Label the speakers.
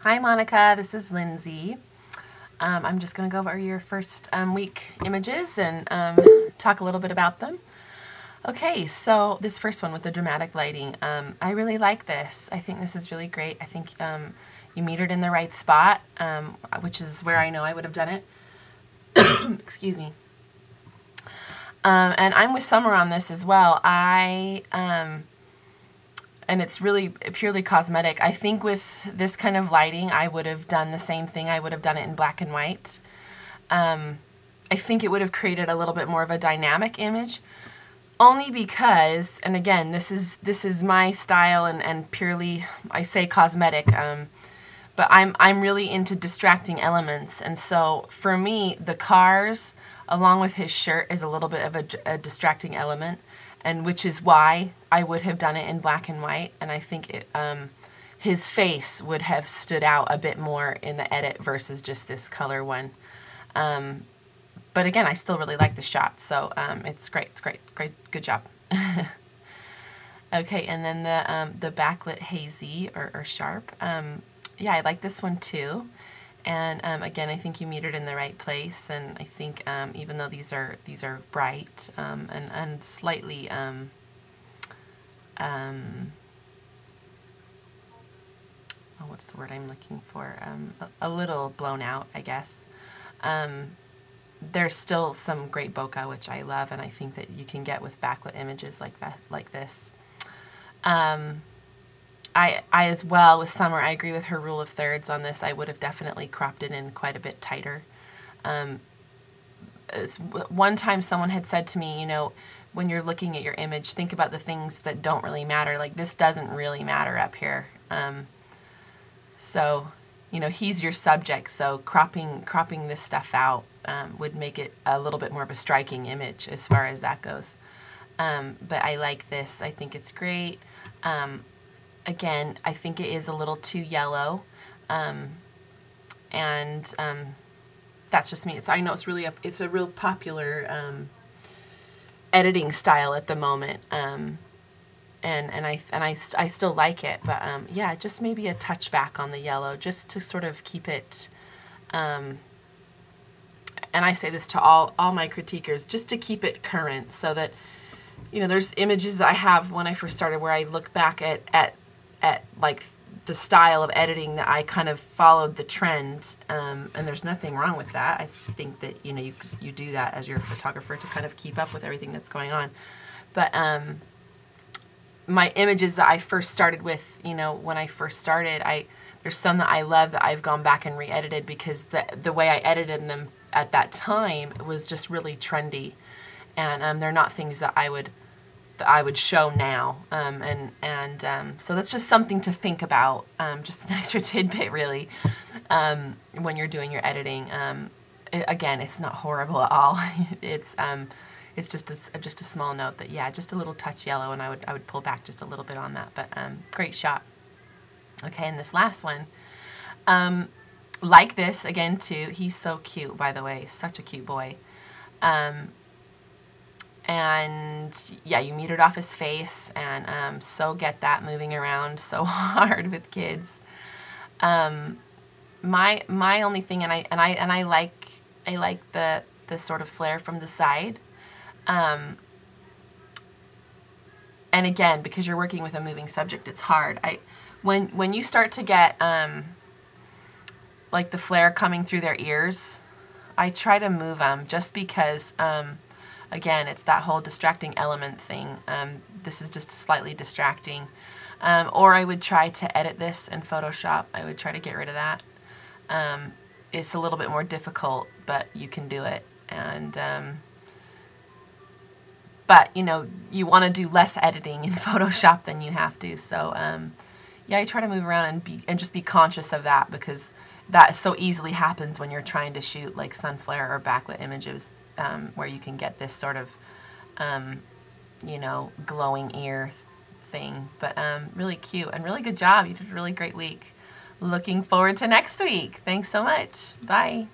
Speaker 1: Hi Monica, this is Lindsay. I'm just going to go over your first week images and talk a little bit about them. Okay, so this first one with the dramatic lighting, I really like this. I think this is really great. I think you metered in the right spot, which is where I know I would have done it. Excuse me. And I'm with Summer on this as well. And it's really purely cosmetic. I think with this kind of lighting, I would have done the same thing. I would have done it in black and white. I think it would have created a little bit more of a dynamic image, only because, and again, this is my style and purely, I say cosmetic, but I'm really into distracting elements, and so for me, the cars, along with his shirt, is a little bit of a distracting element. And which is why I would have done it in black and white, and I think his face would have stood out a bit more in the edit versus just this color one. But again, I still really like the shot, so it's great, good job. Okay, and then the backlit hazy or sharp. Yeah, I like this one too. And again, I think you metered in the right place, and I think even though these are bright and slightly what's the word I'm looking for? A little blown out, I guess. There's still some great bokeh, which I love, and I think that you can get with backlit images like this. I as well, with Summer, I agree with her rule of thirds on this. I would have definitely cropped it in quite a bit tighter. One time someone had said to me, you know, when you're looking at your image, think about the things that don't really matter. Like, this doesn't really matter up here. So, you know, he's your subject, so cropping this stuff out would make it a little bit more of a striking image as far as that goes. But I like this. I think it's great. Again, I think it is a little too yellow, and that's just me. So I know it's a real popular editing style at the moment, and I still like it, but yeah, just maybe a touch back on the yellow, just to sort of keep it. And I say this to all my critiquers, just to keep it current, so that, you know, there's images I have when I first started where I look back at like the style of editing that I kind of followed the trend, and there's nothing wrong with that. I think that, you know, you do that as your photographer to kind of keep up with everything that's going on. But my images that I first started with, you know, when I first started, there's some that I love that I've gone back and re-edited because the way I edited them at that time was just really trendy, and they're not things that I would show now, so that's just something to think about, just an extra tidbit really, when you're doing your editing. Again, it's not horrible at all. It's just a small note that, yeah, just a little touch yellow, and I would pull back just a little bit on that, but great shot. Okay, and this last one, like this again too. He's so cute, by the way, such a cute boy. And yeah, you metered off his face, and so get that moving around so hard with kids. My only thing, and I like the sort of flare from the side. And again, because you're working with a moving subject, it's hard. When you start to get like the flare coming through their ears, I try to move them just because. Again, it's that whole distracting element thing. This is just slightly distracting. Or I would try to edit this in Photoshop. I would try to get rid of that. It's a little bit more difficult, but you can do it. And but, you know, you want to do less editing in Photoshop than you have to. So yeah, I try to move around and just be conscious of that, because that so easily happens when you're trying to shoot like sun flare or backlit images. Where you can get this sort of, you know, glowing ear thing. But really cute and really good job. You did a really great week. Looking forward to next week. Thanks so much. Bye.